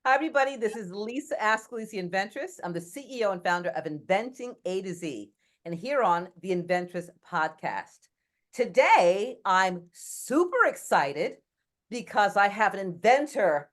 Hi, everybody. This is Lisa Ascolese, the Inventress. I'm the CEO and founder of Inventing A to Z, and here on the Inventress podcast. Today, I'm super excited because I have an inventor,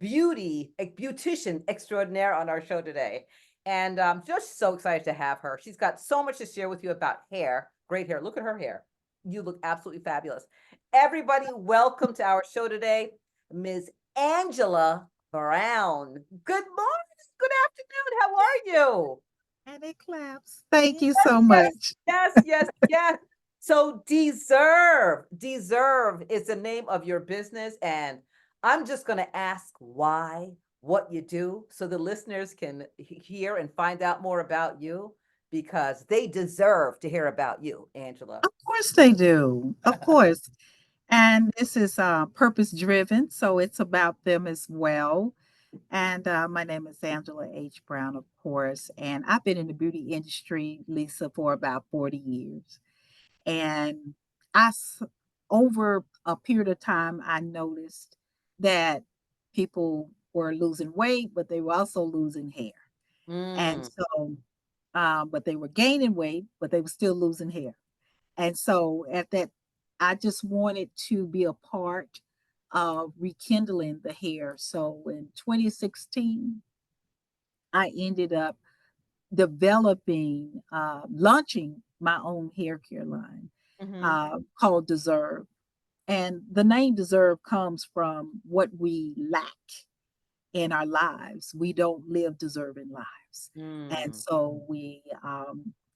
a beautician extraordinaire on our show today. And I'm just so excited to have her. She's got so much to share with you about hair. Great hair. Look at her hair. You look absolutely fabulous. Everybody, welcome to our show today, Ms. Angela Brown. Good morning. Good afternoon. How are you? And it claps. Thank Yes, you so yes, much. yes. So deserve is the name of your business. And I'm just going to ask why, what you do, so the listeners can hear and find out more about you because they deserve to hear about you, Angela. Of course they do. Of course. And this is purpose driven, so it's about them as well. And my name is Angela H. Brown, of course. And I've been in the beauty industry, Lisa, for about 40 years. And I, s- over a period of time, I noticed that people were losing weight, but they were also losing hair. And Mm, so, but they were gaining weight, but they were still losing hair. And so at that, I just wanted to be a part of rekindling the hair. So in 2016, I ended up launching my own hair care line hmm. called Deserve. And the name Deserve comes from what we lack in our lives. We don't live deserving lives. And Mm, so we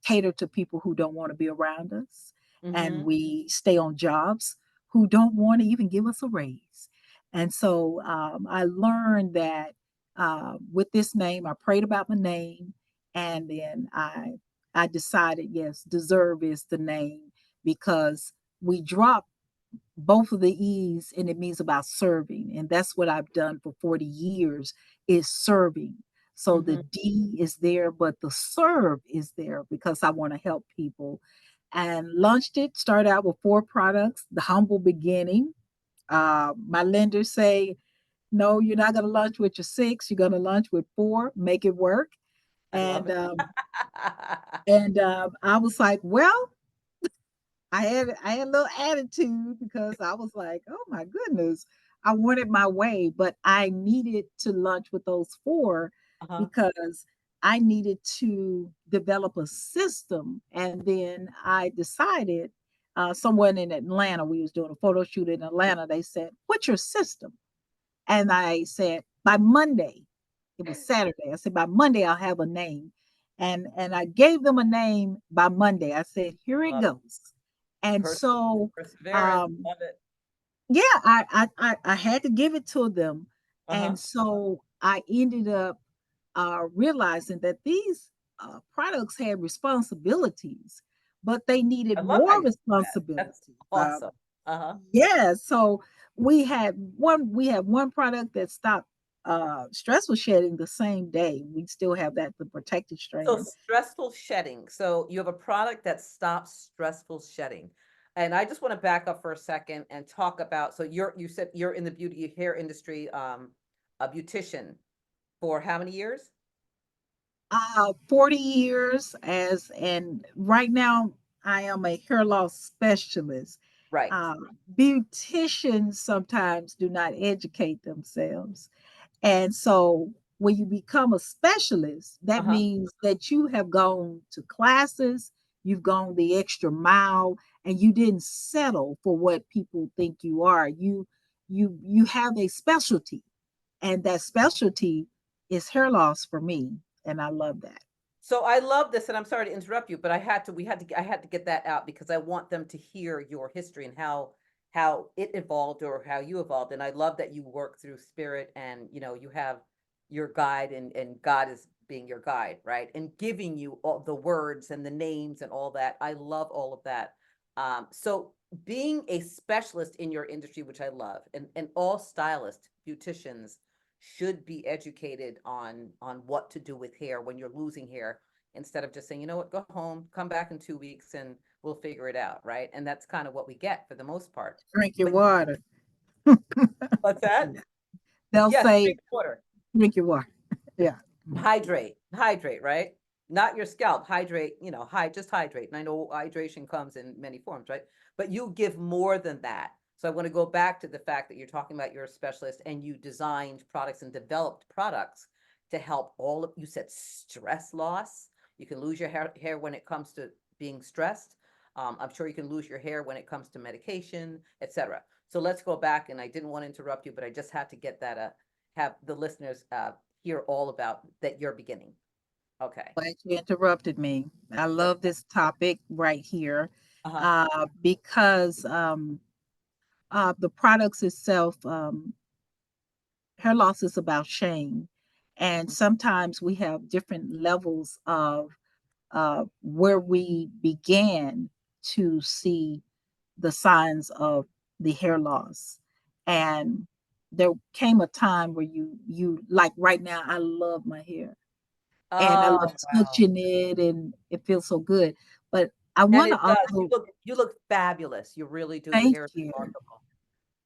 cater to people who don't want to be around us. And hmm. we stay on jobs who don't want to even give us a raise. And so I learned that with this name, I prayed about my name. And then I decided, yes, deserve is the name because we drop both of the E's and it means about serving. And that's what I've done for 40 years is serving. So the Hmm. D is there, but the serve is there because I want to help people. And launched it, started out with 4 products, the humble beginning. My lenders say, no, you're not going to launch with your 6. You're going to launch with 4, make it work. I love And it. I was like, well, I had a little attitude because I was like, "Oh my goodness, I wanted my way," but I needed to launch with those 4 Uh-huh. because I needed to develop a system, and then I decided, someone in Atlanta, we was doing a photo shoot in Atlanta. They said, "What's your system?" And I said, "By Monday." It was Saturday. I said, "By Monday, I'll have a name." And I gave them a name by Monday. I said, "Here it Love it. goes." And Pers- so, Perseverance. um, Love it. yeah, I had to give it to them. Uh-huh. And so I ended up realizing that these products had responsibilities, but they I needed love how more you said that. That's responsibility. awesome. Uh-huh. Yeah, so we had one product that stopped stressful shedding the same day. We still have that, the protected So strand. stressful shedding. So you have a product that stops stressful shedding. And I just want to back up for a second and talk about, so you said you're in the beauty hair industry, a beautician for how many years? 40 years as and right now I am a hair loss specialist. Right. Uh, Beauticians sometimes do not educate themselves. And so when you become a specialist, that Uh-huh. means that you have gone to classes, you've gone the extra mile, and you didn't settle for what people think you are. You have a specialty, and that specialty is hair loss for me, and I love that. So I love this, and I'm sorry to interrupt you, but I had to get that out because I want them to hear your history and how it evolved or how you evolved. And I love that you work through spirit and you have your guide and God is being your guide, right? And giving you all the words and the names and all that. I love all of that. So being a specialist in your industry, which I love, and all stylists, beauticians should be educated on what to do with hair when you're losing hair instead of just saying, you know what, go home, come back in 2 weeks and we'll figure it out, right? And that's kind of what we get for the most part. Drink your But water. what's that? They'll Yes, say, drink water. Drink your water. Yeah. Hydrate, right? Not your scalp, hydrate, just hydrate. And I know hydration comes in many forms, right? But you give more than that. So I want to go back to the fact that you're talking about you're a specialist and you designed products and developed products to help all of, you said stress loss. You can lose your hair when it comes to being stressed. I'm sure you can lose your hair when it comes to medication, etc. So let's go back, and I didn't want to interrupt you, but I just had to get that, have the listeners hear all about that you're beginning. Okay. Glad you interrupted me. I Good. love this topic right here Uh-huh. because the products itself, hair loss is about shame. And Mhm. sometimes we have different levels of where we began to see the signs of the hair loss. And there came a time where you like right now, I love my hair and I love Oh, wow. touching it and it feels so good. But I And want to it does. You also look you look fabulous. You really do. Your thank hair is you. remarkable.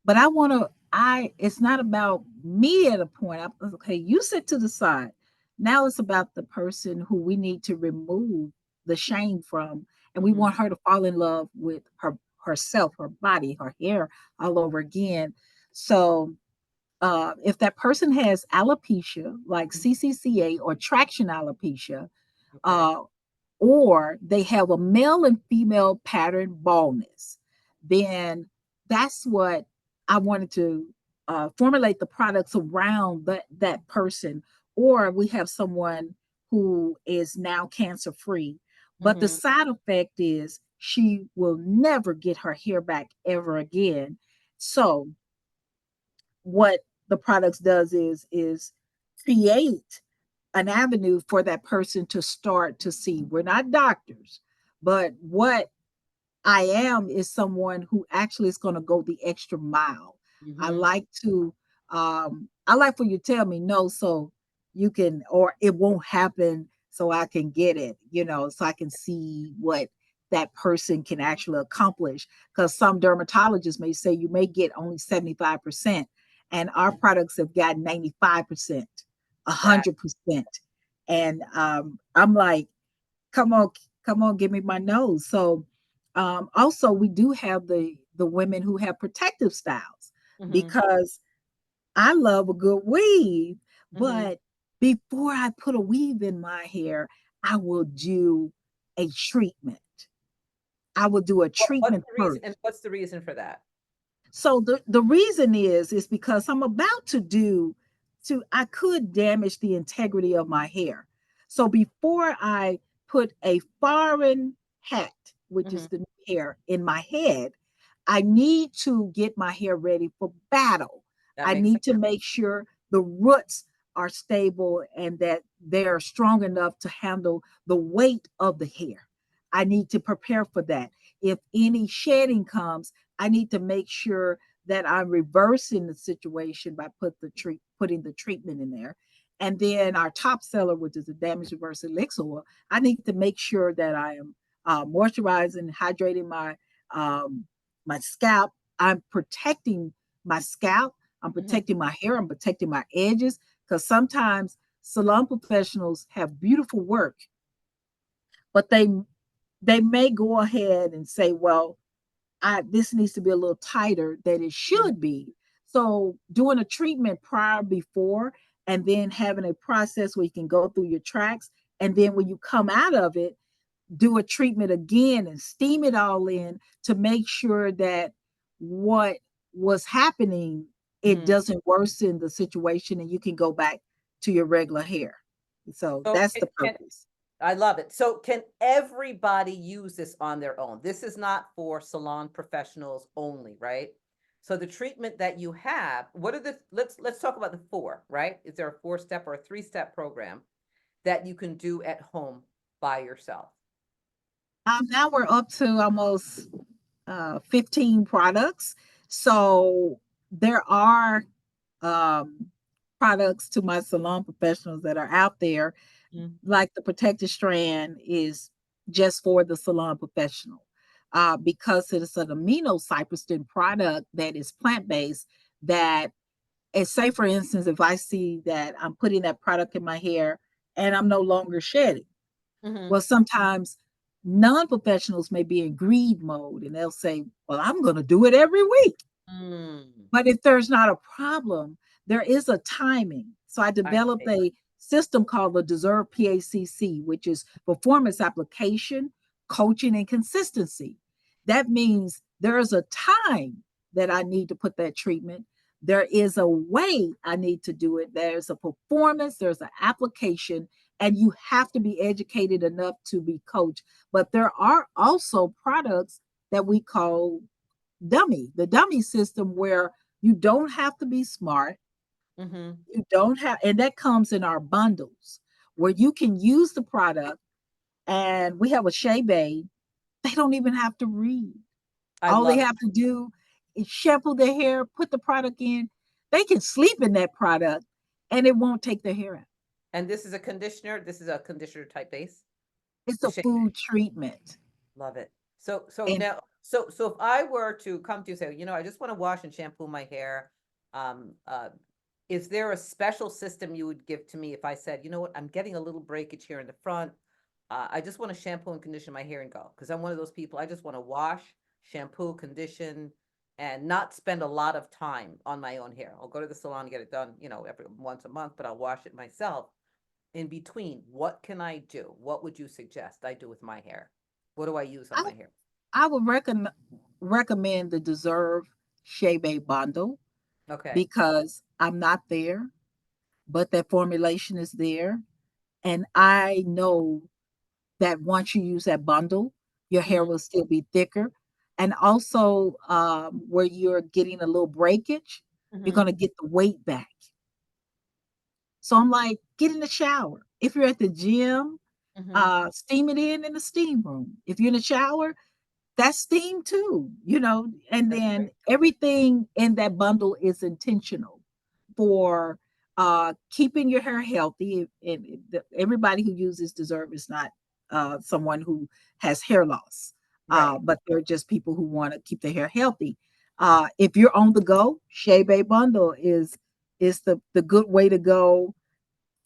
But I want to, it's not about me at a point. Okay, you sit to the side. Now it's about the person who we need to remove the shame from. And we Hmm. want her to fall in love with herself, her body, her hair all over again. So if that person has alopecia, like CCCA or traction alopecia, Okay. uh, or they have a male and female pattern baldness, then that's what I wanted to formulate the products around that person. Or we have someone who is now cancer free, but the Hmm. side effect is she will never get her hair back ever again. So what the products does is create an avenue for that person to start to see. We're not doctors, but what I am is someone who actually is going to go the extra mile. I Hmm. like to, I like for you to tell me no, so you can, or it won't happen, so I can get it, so I can see what that person can actually accomplish. Because some dermatologists may say you may get only 75%, and our products have got 95%, That. 100%. And I'm like, come on, come on, give me my nose. So also we do have the women who have protective styles Hmm. because I love a good weave, Hmm. but before I put a weave in my hair, I will do a treatment. I will do a What's treatment the reason? And first. what's the reason for that? So the reason is because I'm about to I could damage the integrity of my hair. So before I put a foreign hat, which Hmm. is the hair in my head, I need to get my hair ready for battle. That I makes sense. need to make sure the roots are stable and that they're strong enough to handle the weight of the hair. I need to prepare for that. If any shedding comes, I need to make sure that I'm reversing the situation by putting the treatment in there. And then our top seller, which is the damage reverse elixir oil, I need to make sure that I am moisturizing, hydrating um, my scalp. I'm protecting my scalp. I'm Hmm. protecting my hair. I'm protecting my edges because sometimes salon professionals have beautiful work, but they may go ahead and say, well, this needs to be a little tighter than it Hmm. should be. So doing a treatment prior before and then having a process where you can go through your tracks. And then when you come out of it, do a treatment again and steam it all in to make sure that what was happening, it Hmm. doesn't worsen the situation and you can go back to your regular hair. So So that's the purpose. I love it. So can everybody use this on their own? This is not for salon professionals only, right? So the treatment that you have, what are the let's talk about the four, right? Is there a four-step or a three-step program that you can do at home by yourself? Now we're up to almost 15 products. So there are um, products to my salon professionals that are out there, Mm. like the protected strand is just for the salon professional because it is an amino cypress product that is plant based that And say, for instance, if I see that I'm putting that product in my hair and I'm no longer shedding, Mm-hmm. well, sometimes non-professionals may be in greed mode and they'll say, well, I'm going to do it every week. Mm, But if there's not a problem, there is a timing. So I I developed see. a system called the Deserve PACC, which is performance application, coaching, and consistency. That means there is a time that I need to put that treatment. There is a way I need to do it. There's a performance, there's an application, and you have to be educated enough to be coached. But there are also products that we call the dummy system, where you don't have to be smart. Mm-hmm. You don't have, and that comes in our bundles where you can use the product. And we have a Shea Bay. They don't even have to read. I All they love it. have to do is shampoo their hair, put the product in. They can sleep in that product and it won't take their hair out. And this is a conditioner. This is a conditioner type base. It's The a shea. food treatment. Love it. So And now, so if I were to come to you and say, I just want to wash and shampoo my hair, um, uh, is there a special system you would give to me if I said, you know what, I'm getting a little breakage here in the front. I just want to shampoo and condition my hair and go. Because I'm one of those people, I just want to wash, shampoo, condition, and not spend a lot of time on my own hair. I'll go to the salon and get it done, every once a month, but I'll wash it myself. In between, what can I do? What would you suggest I do with my hair? What do I use on I, my hair? I would recommend the Deserve Shea Bay bundle Okay. because I'm not there, but that formulation is there. And I know that once you use that bundle, your hair Hmm. will still be thicker. And also, where you're getting a little breakage, you're Hmm. going to get the weight back. So I'm like, get in the shower. If you're at the gym, Hmm. steam it in the steam room. If you're in the shower, that's steam too, and That's then great. everything in that bundle is intentional for keeping your hair healthy. And everybody who uses Deserve is not someone who has hair loss, Right. but they're just people who want to keep their hair healthy. If you're on the go, Shea Bay Bundle is the good way to go,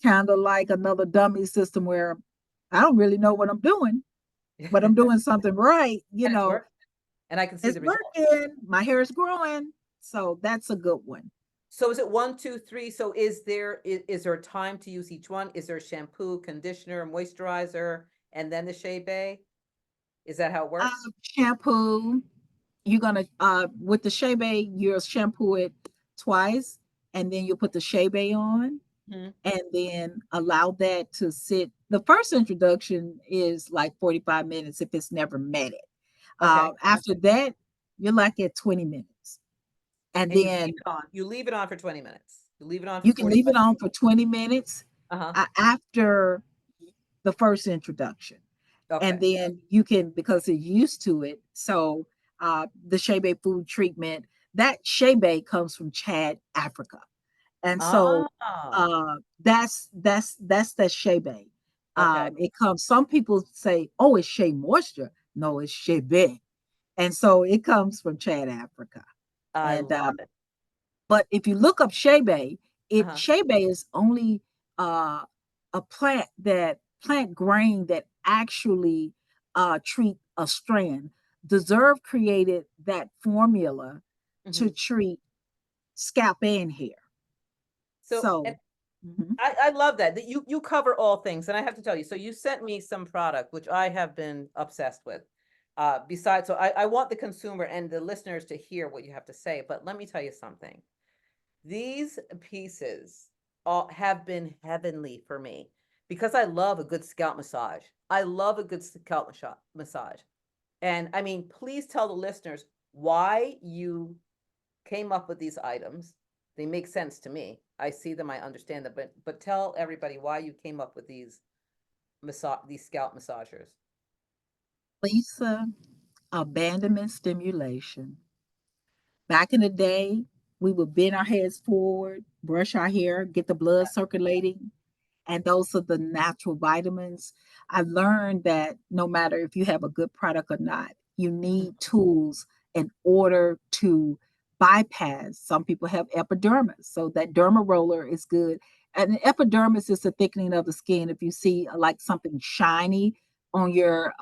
kind of like another dummy system where I don't really know what I'm doing, but I'm And doing something right. it's working. And I can see It's the results. working. My hair is growing. So that's a good one. So is it one, two, three? So is there time to use each one? Is there shampoo, conditioner, moisturizer, and then the Shea Bay? Is that how it works? Shampoo. You're gonna with the Shea Bay, you'll shampoo it twice, and then you put the Shea Bay on, Hmm. and then allow that to sit. The first introduction is like 45 minutes if it's never met it. Okay. After that, you're like at 20 minutes, and And you then keep it on. You leave it on for 20 minutes. You leave it on for you can leave 45 it on minutes. for 20 minutes Uh-huh. after the first introduction. And Okay. then you can, because you're used to it. So the Shea Bay food treatment, that Shea Bay comes from Chad, Africa. And so Ah, that's the Shea Bay. okay. It comes, some people say, oh, it's Shea Moisture. No, it's Shea Bay. And so it comes from Chad, Africa. I And love it. but if you look up Shea Bay, Uh-huh. Shea Bay is only uh, a plant grain that actually treat a strand. Deserve created that formula to Hmm. treat scalp and hair. So, and So, mhm. I love that you cover all things, and I have to tell you. So you sent me some product which I have been obsessed with. Besides, so I want the consumer and the listeners to hear what you have to say. But let me tell you something. These pieces all have been heavenly for me because I love a good scalp massage. I love a good scalp massage. And I mean, please tell the listeners why you came up with these items. They make sense to me. I see them, I understand them, but tell everybody why you came up with these scalp massagers. Lisa, abandonment stimulation. Back in the day, we would bend our heads forward, brush our hair, get the blood circulating, and those are the natural vitamins. I learned that no matter if you have a good product or not, you Mhm. need tools in order to bypass. Some people have epidermis, so that derma roller is good. And the epidermis is the thickening of the skin. If you see like something shiny on your,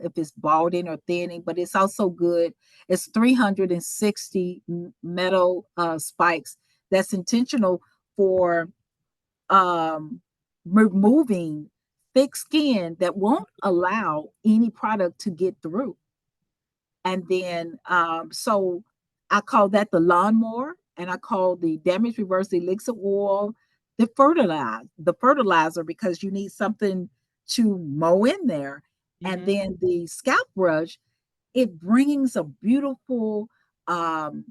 if it's balding or thinning, but it's also good. It's 360 metal spikes that's intentional for removing thick skin that won't allow any product to get through. And then, so I call that the lawnmower, and I call the damage reverse elixir oil the fertilizer because you need something to mow in there. And Mm-hmm. then the scalp brush, it brings a beautiful um,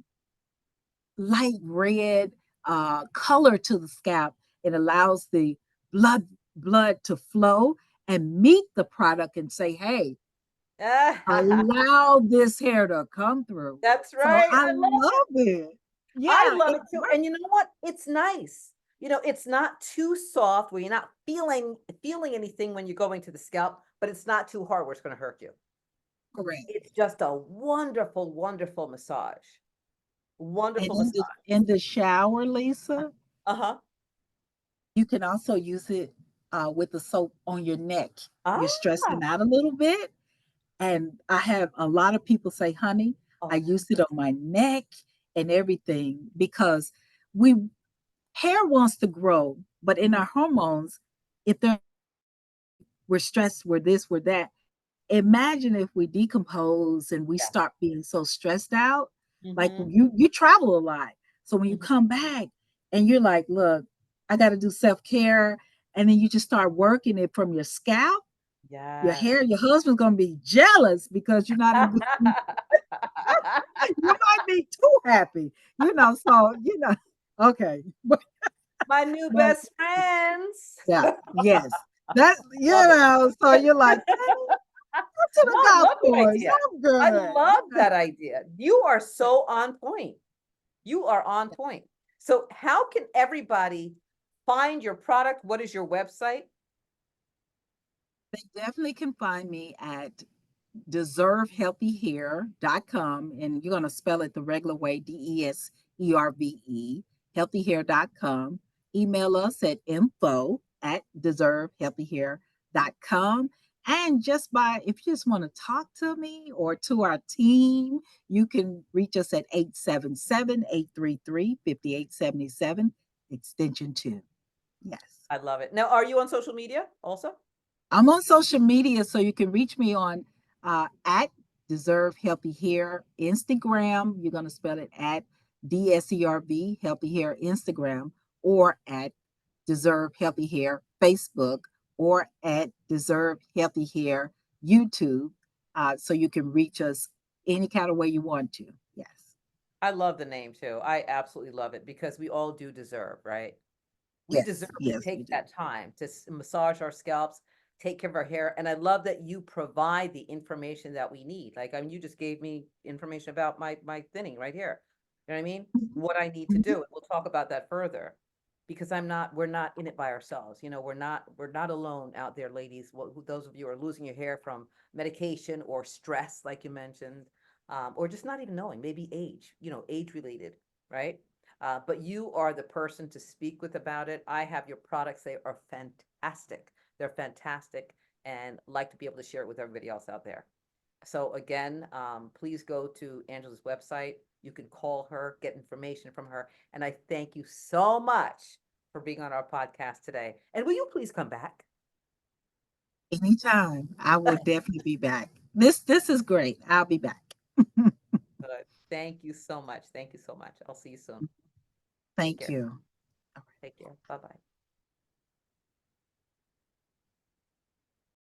light red color to the scalp. It allows the blood blood to flow and meet the product and say, "Hey, allow this hair to come through." That's So right. I I love it. love it. I Yeah, love it it too. works. And you know what? It's nice. It's not too soft where you're not feeling anything when you're going to the scalp, but it's not too hard where it's going to hurt you. Correct. It's just a wonderful, wonderful massage. And Wonderful in the massage. in the shower, Lisa, Uh-huh. you can also use it with the soap on your neck. You're stressing Ah. out a little bit. And I have a lot of people say, honey, I Oh, used it on my neck and everything because we hair wants to grow, but in mhm. our hormones, if they're we're stressed, we're this, we're that. Imagine if we decompose and we Yes. start being so stressed out. Like Mhm. you travel a lot. So when you Mhm. come back and you're like, look, I got to do self-care. And then you just start working it from your scalp, your Yes. hair, your husband's gonna be jealous because you're not in good. You might be too happy, okay. My new But best friends. yeah, yes. That Love it. so you're like, "Honey, go to No, the I golf love the course. idea. I'm I good." love that idea. You are so on point. You are on point. So how can everybody find your product? What is your website? They definitely can find me at deservehealthyhair.com, and you're going to spell it the regular way, DESERVE, healthyhair.com. Email us at info@deservehealthyhair.com. And just if you just want to talk to me or to our team, you can reach us at 877-833-5877, extension 2. Yes. I love it. Now, are you on social media also? I'm on social media, so you can reach me on at Deserve Healthy Hair Instagram. You're going to spell it at DSERV Healthy Hair Instagram, or at Deserve Healthy Hair Facebook, or at Deserve Healthy Hair YouTube. So you can reach us any kind of way you want to. Yes. I love the name too. I absolutely love it because we all do deserve, right? We deserve Yes. to Yes, we take do. that time to massage our scalps, take care of our hair. And I love that you provide the information that we need. Like, I mean, you just gave me information about my thinning right here. You know what I mean? Mhm. What I need to do. Mhm. And we'll talk about that further because we're not in it by ourselves. We're not alone out there, ladies. Those of you who are losing your hair from medication or stress, like you mentioned, or just not even knowing, maybe age, age related, right? But you are the person to speak with about it. I have your products. They are fantastic. They're fantastic and like to be able to share it with everybody else out there. So again, please go to Angela's website. You can call her, get information from her. And I thank you so much for being on our podcast today. And will you please come back? Anytime. I will definitely be back. This is great. I'll be back. Good. Thank you so much. Thank you so much. I'll see you soon. Take Thank care. you. Take care. Bye bye.